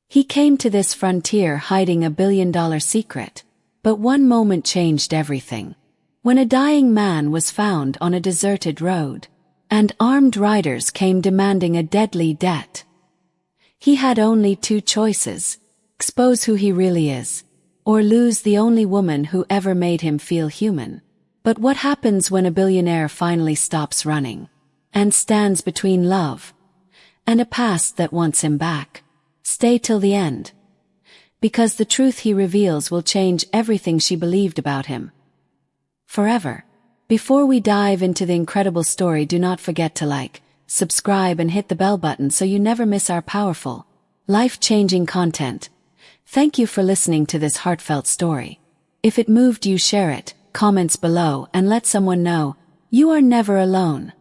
He came to this frontier hiding a billion-dollar secret. But one moment changed everything. When a dying man was found on a deserted road, and armed riders came demanding a deadly debt. He had only two choices: expose who he really is, or lose the only woman who ever made him feel human. But what happens when a billionaire finally stops running, and stands between love and a past that wants him back? Stay till the end, because the truth he reveals will change everything she believed about him. Forever. Before we dive into the incredible story, do not forget to like, subscribe and hit the bell button so you never miss our powerful, life-changing content. Thank you for listening to this heartfelt story. If it moved you, share it, comments below, and let someone know you are never alone.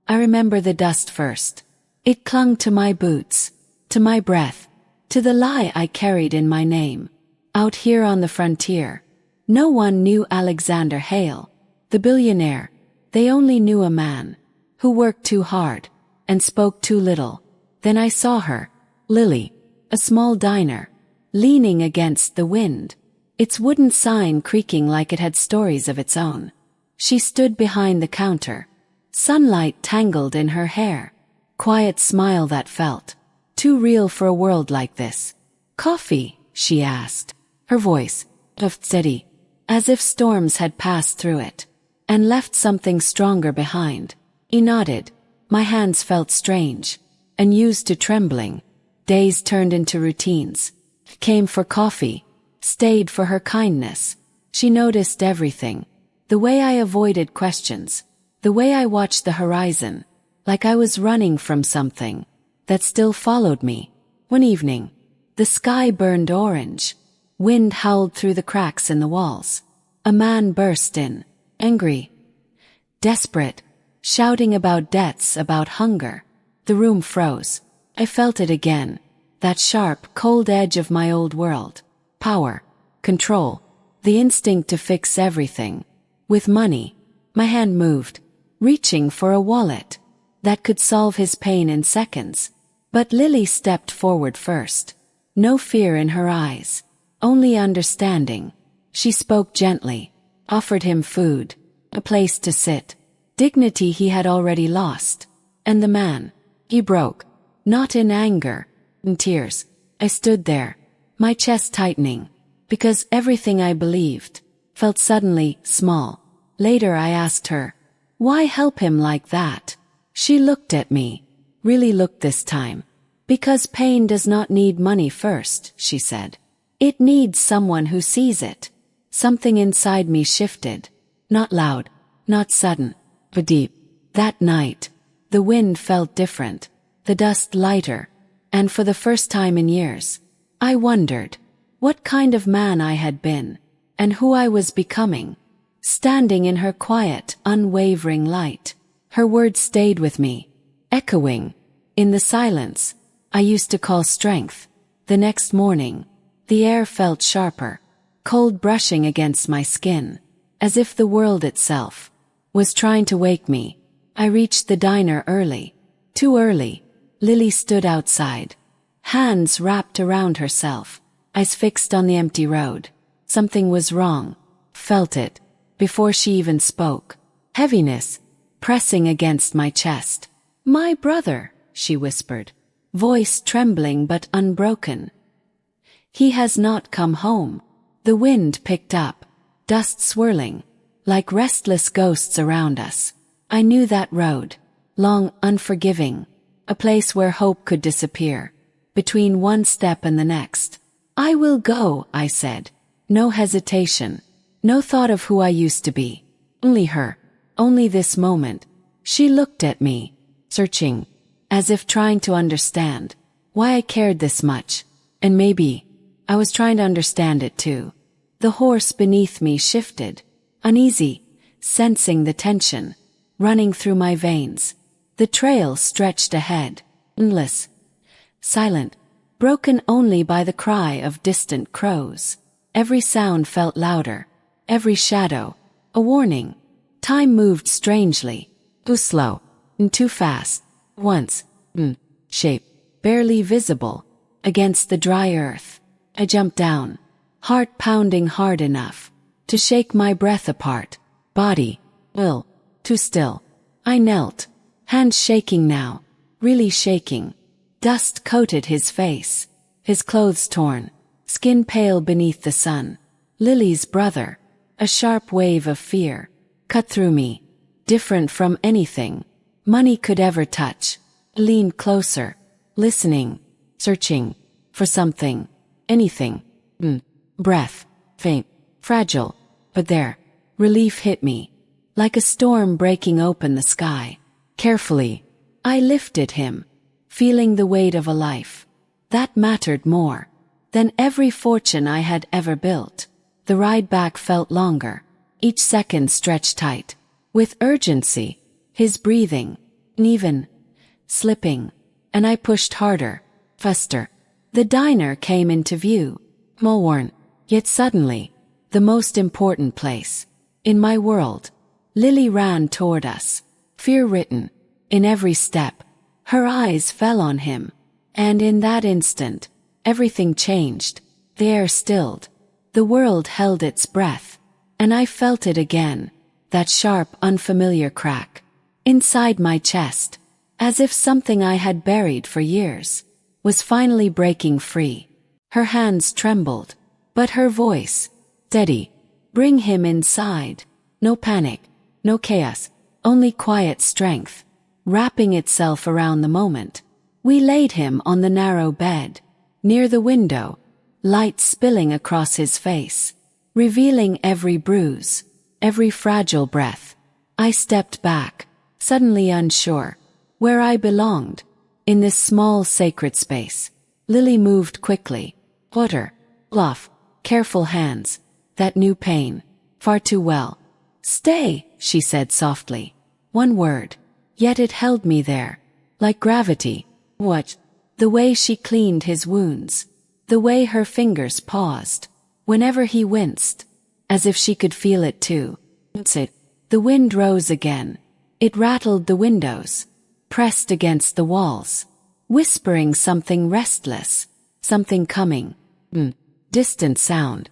I remember the dust first. It clung to my boots, to my breath, to the lie I carried in my name. Out here on the frontier, no one knew Alexander Hale, the billionaire. They only knew a man who worked too hard and spoke too little. Then I saw her, Lily, a small diner, leaning against the wind, its wooden sign creaking like it had stories of its own. She stood behind the counter, sunlight tangled in her hair, quiet smile that felt too real for a world like this. "Coffee?" she asked, her voice steady, as if storms had passed through it and left something stronger behind. He nodded. My hands felt strange, unused to trembling. Days turned into routines. Came for coffee, stayed for her kindness. She noticed everything. The way I avoided questions, the way I watched the horizon, like I was running from something that still followed me. One evening, the sky burned orange. Wind howled through the cracks in the walls. A man burst in, angry, desperate, shouting about debts, about hunger. The room froze. I felt it again, that sharp, cold edge of my old world. Power, control, the instinct to fix everything. With money, my hand moved, reaching for a wallet that could solve his pain in seconds. But Lily stepped forward first. No fear in her eyes, only understanding. She spoke gently, offered him food, a place to sit, dignity he had already lost. And the man, he broke, not in anger, in tears. I stood there, my chest tightening, because everything I believed felt suddenly small. Later I asked her, why help him like that? She looked at me, really looked this time. Because pain does not need money first, she said. It needs someone who sees it. Something inside me shifted. Not loud, not sudden, but deep. That night, the wind felt different, the dust lighter, and for the first time in years, I wondered what kind of man I had been, and who I was becoming. Standing in her quiet, unwavering light, her words stayed with me, echoing in the silence I used to call strength. The next morning, the air felt sharper, cold brushing against my skin, as if the world itself was trying to wake me. I reached the diner early, too early. Lily stood outside, hands wrapped around herself, eyes fixed on the empty road. Something was wrong. Felt it before she even spoke. Heaviness pressing against my chest. "My brother," she whispered, voice trembling but unbroken. "He has not come home." The wind picked up, dust swirling, like restless ghosts around us. I knew that road, long, unforgiving, a place where hope could disappear, between one step and the next. "I will go," I said. No hesitation, no thought of who I used to be. Only her, only this moment. She looked at me, searching, as if trying to understand why I cared this much. And maybe I was trying to understand it too. The horse beneath me shifted, uneasy, sensing the tension running through my veins. The trail stretched ahead, endless, silent, broken only by the cry of distant crows. Every sound felt louder, every shadow a warning. Time moved strangely, too slow and too fast. Once, shape, barely visible, against the dry earth. I jumped down, heart pounding hard enough to shake my breath apart, body, will, too still. I knelt, hands shaking now, really shaking. Dust coated his face, his clothes torn, skin pale beneath the sun. Lily's brother, a sharp wave of fear, cut through me, different from anything money could ever touch. I leaned closer, listening, searching for something, anything. Breath, faint, fragile, but there. Relief hit me, like a storm breaking open the sky. Carefully, I lifted him, feeling the weight of a life. That mattered more than every fortune I had ever built. The ride back felt longer, each second stretched tight, with urgency, his breathing, even slipping, and I pushed harder, faster. The diner came into view, worn, yet suddenly, the most important place in my world. Lily ran toward us, fear written in every step. Her eyes fell on him, and in that instant, everything changed. The air stilled, the world held its breath, and I felt it again, that sharp, unfamiliar crack inside my chest, as if something I had buried for years was finally breaking free. Her hands trembled, but her voice, steady, bring him inside. No panic, no chaos, only quiet strength, wrapping itself around the moment. We laid him on the narrow bed, near the window, light spilling across his face, revealing every bruise, every fragile breath. I stepped back, suddenly unsure where I belonged, in this small sacred space. Lily moved quickly, water, bluff, careful hands, that knew pain, far too well. Stay, she said softly. One word, yet it held me there, like gravity. What? The way she cleaned his wounds, the way her fingers paused, whenever he winced, as if she could feel it too. The wind rose again. It rattled the windows, pressed against the walls, whispering something restless, something coming. Distant sound.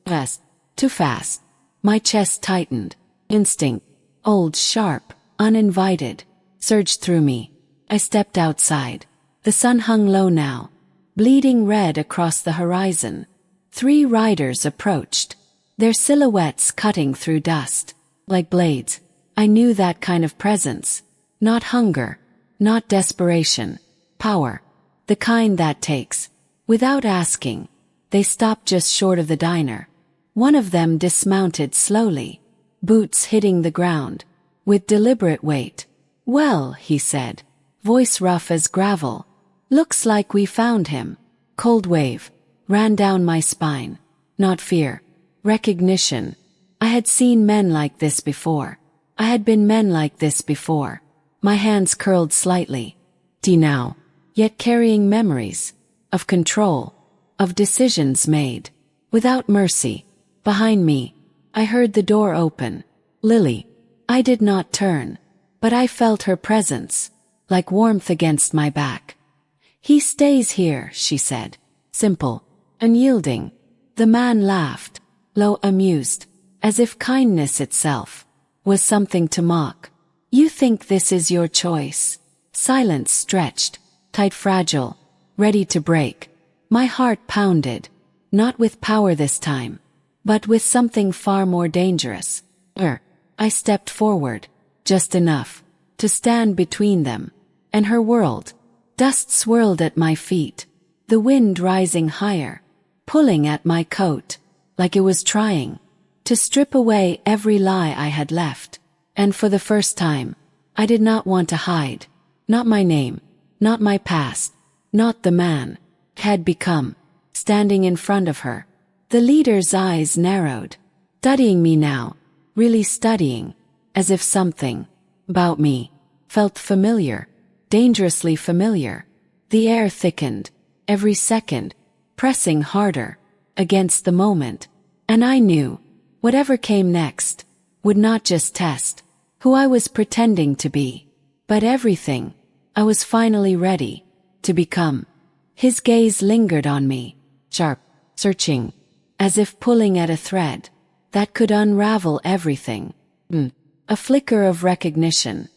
Fast, too fast. My chest tightened. Instinct, old, sharp, uninvited, surged through me. I stepped outside. The sun hung low now, bleeding red across the horizon. 3 riders approached, their silhouettes cutting through dust, like blades. I knew that kind of presence. Not hunger, not desperation, power. The kind that takes, without asking. They stopped just short of the diner. One of them dismounted slowly, boots hitting the ground, with deliberate weight. Well, he said, voice rough as gravel. Looks like we found him. Cold wave ran down my spine. Not fear, recognition. I had seen men like this before. I had been men like this before. My hands curled slightly. Now, yet carrying memories of control, of decisions made without mercy. Behind me, I heard the door open. Lily. I did not turn, but I felt her presence, like warmth against my back. He stays here, she said, simple, unyielding. The man laughed, low, amused, as if kindness itself was something to mock. You think this is your choice? Silence stretched, tight, fragile, ready to break. My heart pounded, not with power this time, but with something far more dangerous. I stepped forward, just enough to stand between them and her world. Dust swirled at my feet, the wind rising higher, pulling at my coat, like it was trying to strip away every lie I had left. And for the first time, I did not want to hide. Not my name, not my past, not the man I had become. Standing in front of her, the leader's eyes narrowed, studying me now, really studying, as if something about me felt familiar, dangerously familiar. The air thickened, every second, pressing harder against the moment, and I knew, whatever came next, would not just test who I was pretending to be, but everything I was finally ready to become. His gaze lingered on me, sharp, searching, as if pulling at a thread that could unravel everything. A flicker of recognition.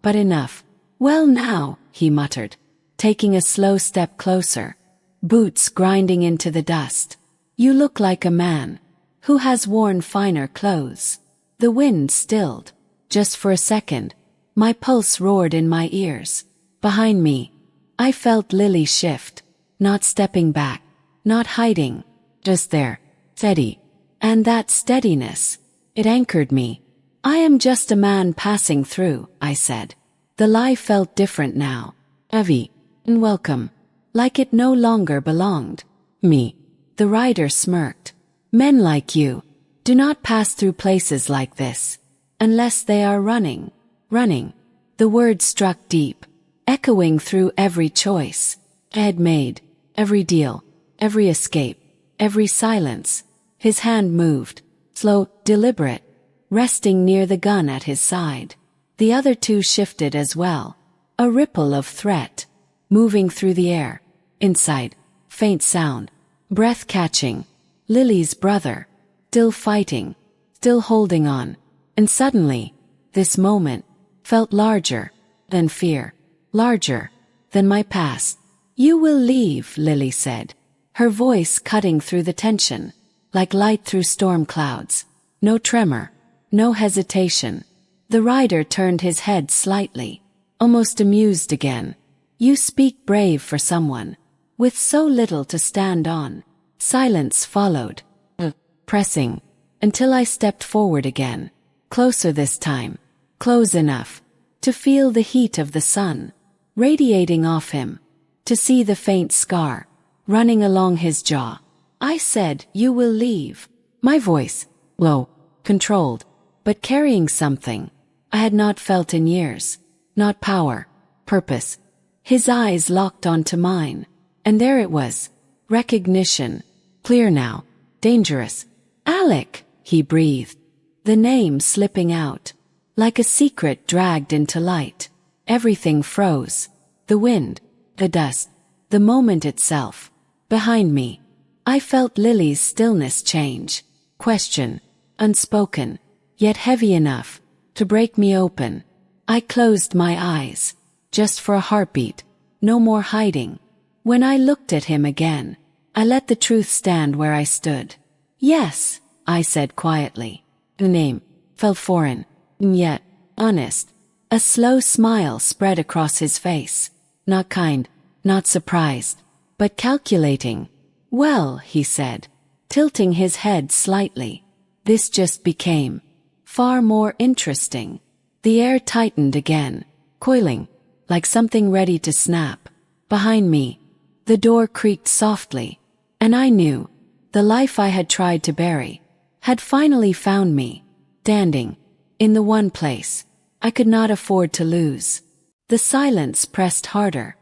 But enough. Well now, he muttered, taking a slow step closer, boots grinding into the dust. You look like a man who has worn finer clothes. The wind stilled. Just for a second, my pulse roared in my ears. Behind me, I felt Lily shift, not stepping back, not hiding, just there, steady. And that steadiness, it anchored me. I am just a man passing through, I said. The lie felt different now, heavy and welcome, like it no longer belonged. Me. The rider smirked. Men like you do not pass through places like this, unless they are running. The words struck deep, echoing through every choice I had made, every deal, every escape, every silence. His hand moved, slow, deliberate, resting near the gun at his side. The other two shifted as well, a ripple of threat, moving through the air. Inside, faint sound, breath catching. Lily's brother, still fighting, still holding on. And suddenly, this moment felt larger than fear, larger than my past. You will leave, Lily said, her voice cutting through the tension, like light through storm clouds. No tremor, no hesitation. The rider turned his head slightly, almost amused again. You speak brave for someone with so little to stand on. Silence followed, pressing, until I stepped forward again, closer this time, close enough to feel the heat of the sun radiating off him, to see the faint scar running along his jaw. I said, you will leave. My voice, low, controlled, but carrying something I had not felt in years. Not power, purpose. His eyes locked onto mine, and there it was, recognition, clear now, dangerous. Alec, he breathed, the name slipping out, like a secret dragged into light. Everything froze, the wind, the dust, the moment itself. Behind me, I felt Lily's stillness change, question, unspoken, yet heavy enough to break me open. I closed my eyes, just for a heartbeat, no more hiding. When I looked at him again, I let the truth stand where I stood. Yes, I said quietly. The name felt foreign, and yet honest. A slow smile spread across his face. Not kind, not surprised, but calculating. Well, he said, tilting his head slightly. This just became far more interesting. The air tightened again, coiling, like something ready to snap. Behind me, the door creaked softly, and I knew the life I had tried to bury had finally found me, standing in the one place I could not afford to lose. The silence pressed harder,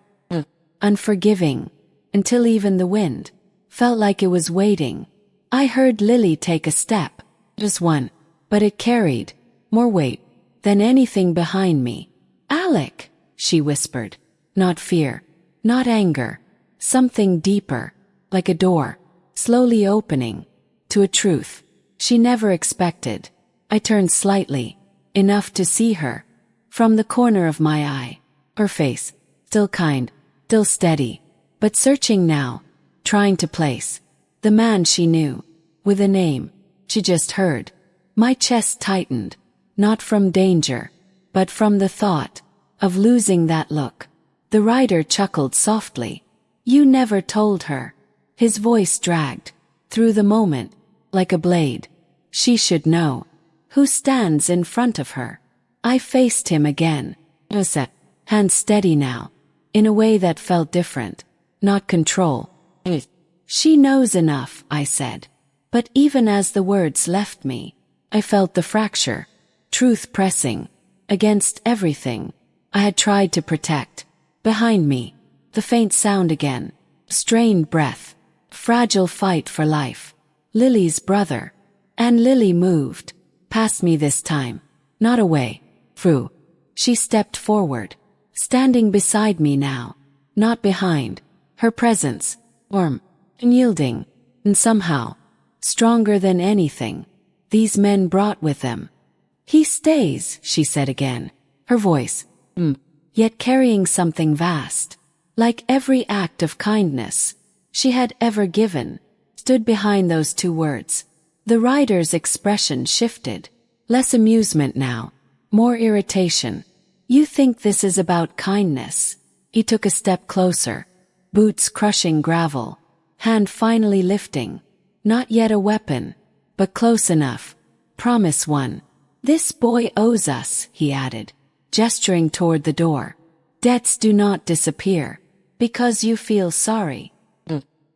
unforgiving, until even the wind felt like it was waiting. I heard Lily take a step, just one, but it carried more weight than anything behind me. Alec, she whispered, not fear, not anger, something deeper, like a door, slowly opening to a truth she never expected. I turned slightly, enough to see her, from the corner of my eye. Her face, still kind, still steady, but searching now, trying to place the man she knew, with a name she just heard. My chest tightened, not from danger, but from the thought of losing that look. The rider chuckled softly. You never told her. His voice dragged through the moment, like a blade. She should know who stands in front of her. I faced him again, set, hands steady now, in a way that felt different, not control. She knows enough, I said. But even as the words left me, I felt the fracture, truth pressing against everything I had tried to protect. Behind me, the faint sound again, strained breath, fragile fight for life. Lily's brother. And Lily moved, past me this time, not away, through. She stepped forward, standing beside me now, not behind, Her presence, warm, and yielding, and somehow, stronger than anything these men brought with them. "He stays," she said again, her voice, yet carrying something vast, like every act of kindness she had ever given, stood behind those two words. The rider's expression shifted, less amusement now, more irritation. "You think this is about kindness?" He took a step closer, boots crushing gravel, hand finally lifting. "Not yet a weapon, but close enough. Promise one. This boy owes us," he added, gesturing toward the door. "Debts do not disappear, because you feel sorry."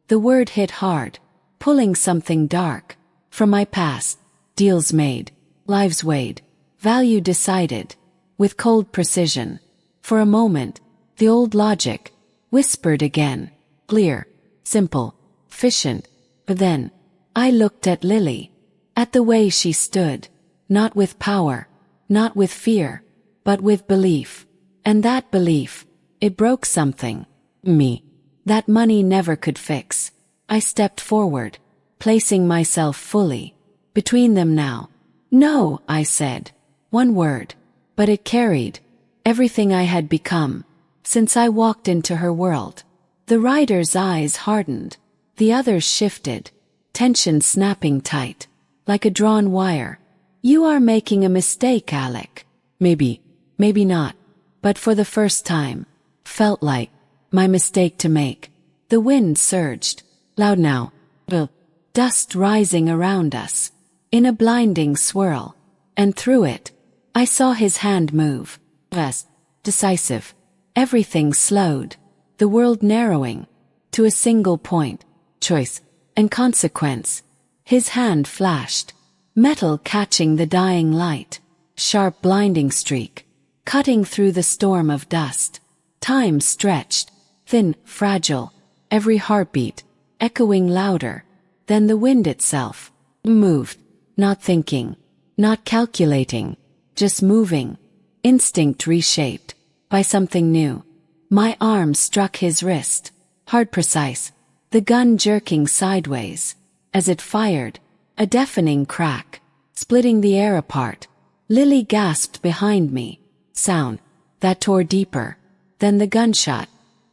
The word hit hard, pulling something dark from my past. Deals made, lives weighed, value decided, with cold precision. For a moment, the old logic whispered again, clear, simple, efficient. But then, I looked at Lily, at the way she stood, not with power, not with fear, but with belief. And that belief, it broke something. Me. That money never could fix. I stepped forward, placing myself fully between them now. "No," I said. One word, but it carried everything I had become since I walked into her world. The rider's eyes hardened, the others shifted, tension snapping tight, like a drawn wire. "You are making a mistake, Alec." Maybe not, but for the first time, felt like my mistake to make. The wind surged, loud now, dust rising around us, in a blinding swirl, and through it, I saw his hand move, fast, decisive. Everything slowed, the world narrowing to a single point, choice, and consequence. His hand flashed, metal catching the dying light, sharp blinding streak, cutting through the storm of dust. Time stretched, thin, fragile, every heartbeat echoing louder than the wind itself. Moved, not thinking, not calculating, just moving, instinct reshaped by something new. My arm struck his wrist, hard, precise, the gun jerking sideways as it fired, a deafening crack, splitting the air apart. Lily gasped behind me, sound that tore deeper than the gunshot.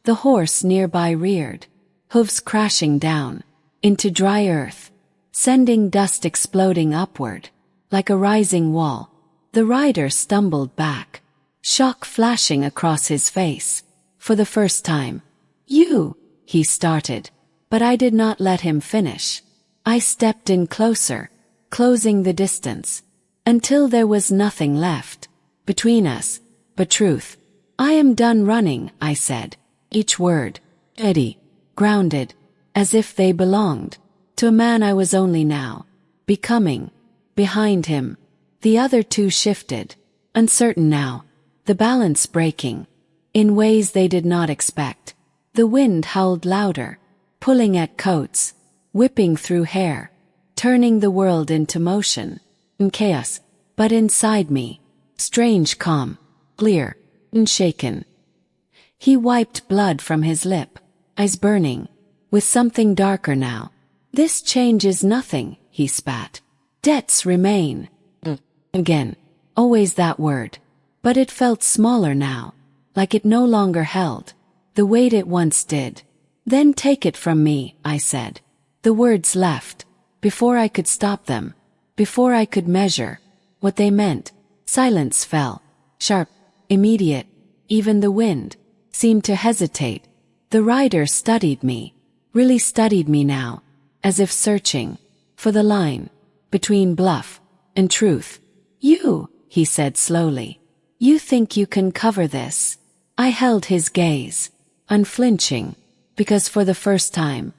The horse nearby reared, hooves crashing down into dry earth, sending dust exploding upward like a rising wall. The rider stumbled back, shock flashing across his face. For the first time, "You," he started, but I did not let him finish. I stepped in closer, closing the distance, until there was nothing left between us but truth. "I am done running," I said, each word steady, grounded, as if they belonged to a man I was only now becoming. Behind him, the other two shifted, uncertain now, the balance breaking in ways they did not expect. The wind howled louder, pulling at coats, whipping through hair, turning the world into motion, in chaos. But inside me, strange calm, clear, unshaken. He wiped blood from his lip, eyes burning, with something darker now. "This changes nothing," he spat. "Debts remain." Again, always that word. But it felt smaller now, like it no longer held the weight it once did. "Then take it from me," I said. The words left, before I could stop them, before I could measure what they meant. Silence fell, sharp, immediate. Even the wind seemed to hesitate. The rider studied me, really studied me now, as if searching for the line between bluff and truth. "You," he said slowly, "you think you can cover this?" I held his gaze, unflinching, because for the first time,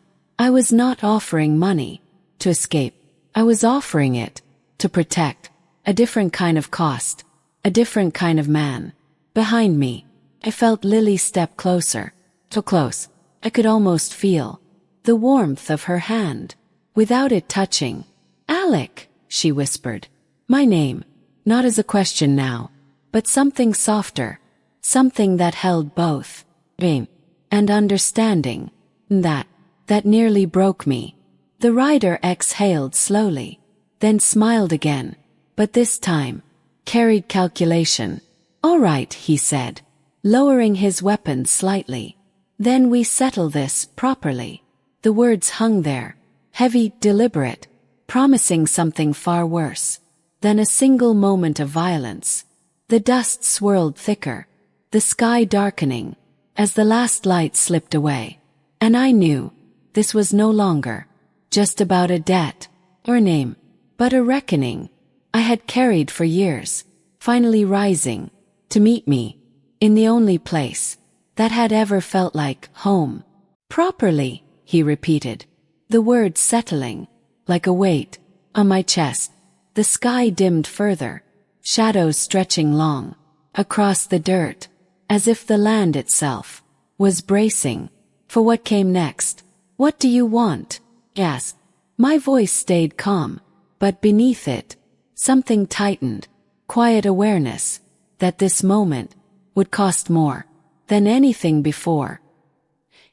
I was not offering money to escape. I was offering it to protect a different kind of cost, a different kind of man. Behind me, I felt Lily step closer, so close, I could almost feel the warmth of her hand, without it touching. "Alec," she whispered. My name, not as a question now, but something softer, something that held both pain and understanding. That nearly broke me. The rider exhaled slowly, then smiled again, but this time carried calculation. "All right," he said, lowering his weapon slightly. "Then we settle this properly." The words hung there, heavy, deliberate, promising something far worse than a single moment of violence. The dust swirled thicker, the sky darkening, as the last light slipped away. And I knew this was no longer just about a debt or a name, but a reckoning I had carried for years, finally rising to meet me in the only place that had ever felt like home. "Properly," he repeated, the words settling like a weight on my chest. The sky dimmed further, shadows stretching long across the dirt, as if the land itself was bracing for what came next. "What do you want?" I asked. My voice stayed calm, but beneath it, something tightened, quiet awareness that this moment would cost more than anything before.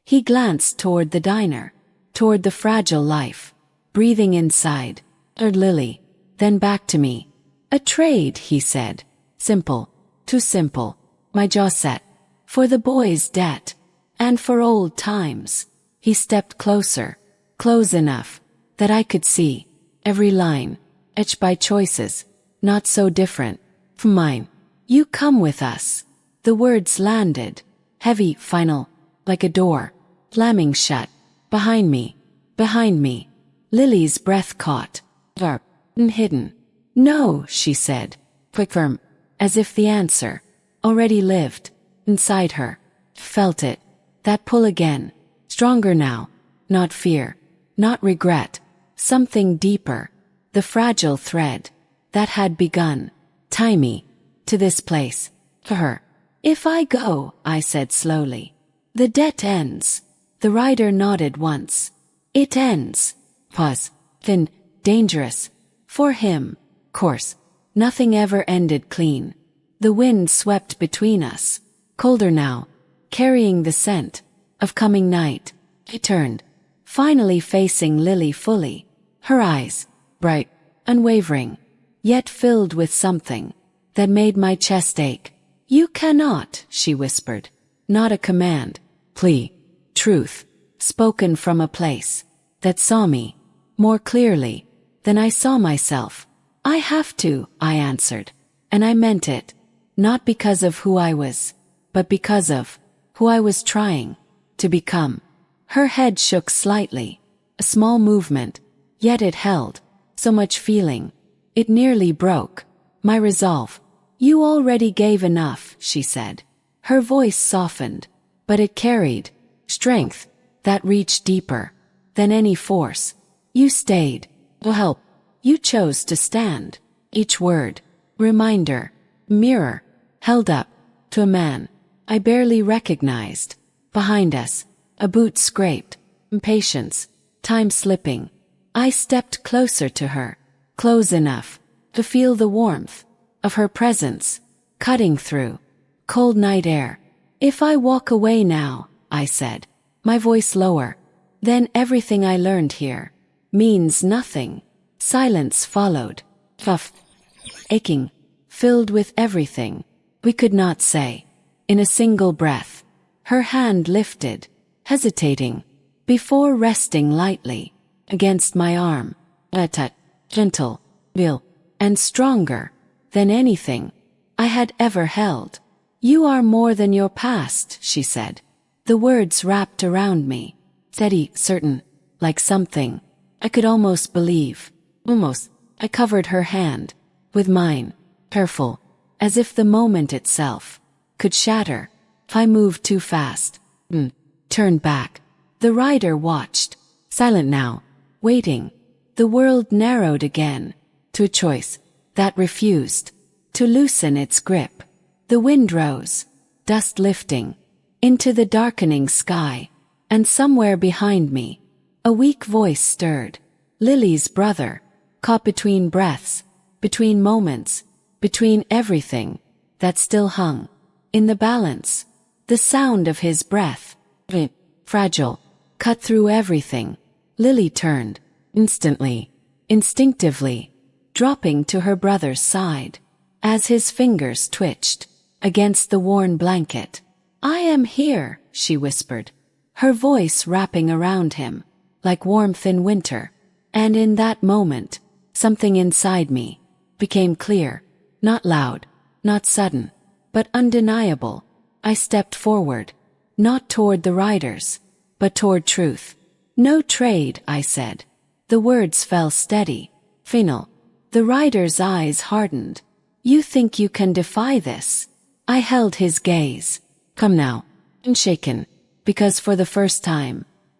He glanced toward the diner, toward the fragile life breathing inside, Lily, then back to me. "A trade," he said. "Simple, too simple." My jaw set. "For the boy's debt, and for old times." He stepped closer, close enough that I could see every line, etched by choices not so different from mine. "You come with us." The words landed, heavy, final, like a door slamming shut. Behind me. Lily's breath caught, sharp and hidden. "No," she said, quick, firm, as if the answer already lived inside her. Felt it, that pull again, stronger now, not fear, not regret, something deeper, the fragile thread that had begun tie me to this place, to her. "If I go," I said slowly, "the debt ends." The rider nodded once. "It ends." Pause. Then, dangerous. For him, course. Nothing ever ended clean. The wind swept between us, colder now, carrying the scent of coming night. I turned, finally facing Lily fully, her eyes, bright, unwavering, yet filled with something that made my chest ache. "You cannot," she whispered. Not a command, plea, truth, spoken from a place that saw me more clearly than I saw myself. "I have to," I answered, and I meant it, not because of who I was, but because of who I was trying to become. Her head shook slightly, a small movement, yet it held so much feeling. It nearly broke my resolve. "You already gave enough," she said. Her voice softened, but it carried strength that reached deeper than any force. "You stayed to help. You chose to stand." Each word, reminder, mirror, held up to a man I barely recognized. Behind us, a boot scraped, impatience, time slipping. I stepped closer to her, close enough to feel the warmth of her presence, cutting through cold night air. "If I walk away now," I said, my voice lower, "then everything I learned here means nothing." Silence followed, tough, aching, filled with everything we could not say. In a single breath, her hand lifted, hesitating, before resting lightly against my arm. A touch, gentle, real, and stronger than anything I had ever held. "You are more than your past," she said. The words wrapped around me, steady, certain, like something I could almost believe. Almost. I covered her hand with mine, careful, as if the moment itself could shatter if I moved too fast. Turned back. The rider watched, silent now, waiting. The world narrowed again to a choice that refused to loosen its grip. The wind rose, dust lifting into the darkening sky, and somewhere behind me, a weak voice stirred. Lily's brother, caught between breaths, between moments, between everything that still hung in the balance. The sound of his breath, fragile, cut through everything. Lily turned, instantly, instinctively, dropping to her brother's side, as his fingers twitched against the worn blanket. "I am here," she whispered, her voice wrapping around him, like warmth in winter. And in that moment, something inside me became clear, not loud, not sudden, but undeniable. I stepped forward, not toward the riders, but toward truth. "No trade," I said. The words fell steady, final. The rider's eyes hardened. "You think you can defy this?" I held his gaze. "Come now," unshaken, because for the first time,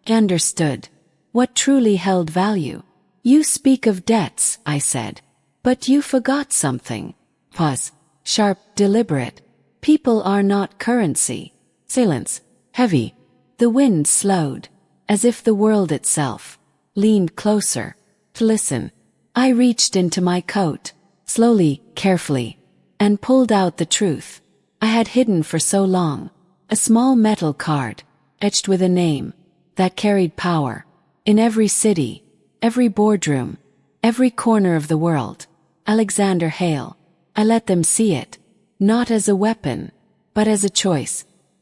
I understood what truly held value. "You speak of debts," I said, "but you forgot something." Pause. Sharp, deliberate. "People are not currency." Silence. Heavy. The wind slowed, as if the world itself leaned closer to listen. I reached into my coat, slowly, carefully, and pulled out the truth I had hidden for so long. A small metal card, etched with a name that carried power. In every city, every boardroom, every corner of the world. Alexander Hale. I let them see it, not as a weapon, but as a choice.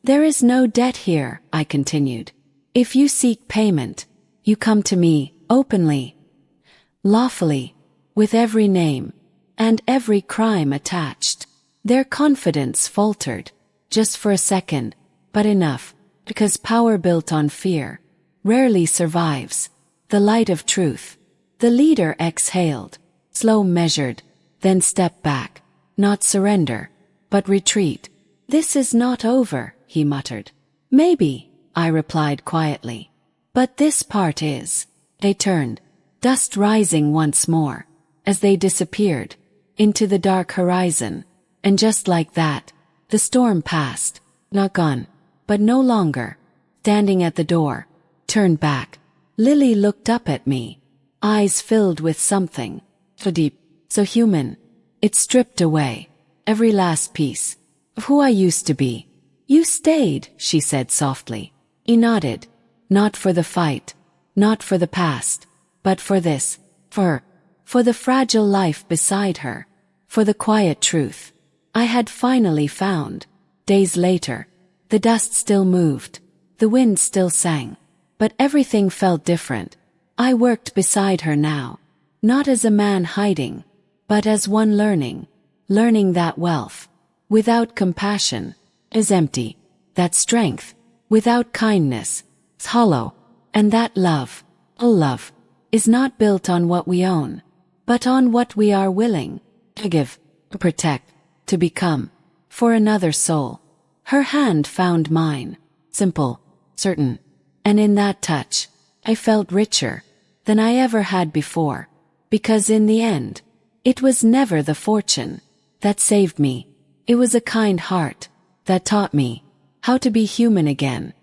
"There is no debt here," I continued. "If you seek payment, you come to me, openly, lawfully, with every name, and every crime attached." Their confidence faltered, just for a second, but enough, because power built on fear rarely survives the light of truth. The leader exhaled, slow, measured, then stepped back. Not surrender, but retreat. "This is not over," he muttered. "Maybe," I replied quietly. "But this part is." They turned, dust rising once more, as they disappeared into the dark horizon. And just like that, the storm passed, not gone, but no longer. Standing at the door, turned back. Lily looked up at me, eyes filled with something so deep, so human. It stripped away every last piece of who I used to be. "You stayed," she said softly. He nodded. Not for the fight, not for the past, but for this, for her, for the fragile life beside her, for the quiet truth I had finally found. Days later, the dust still moved, the wind still sang, but everything felt different. I worked beside her now, not as a man hiding, but as one learning that wealth, without compassion, is empty, that strength, without kindness, is hollow, and that love, all love, is not built on what we own, but on what we are willing to give, to protect, to become, for another soul. Her hand found mine, simple, certain, and in that touch, I felt richer than I ever had before, because in the end, it was never the fortune that saved me. It was a kind heart that taught me how to be human again.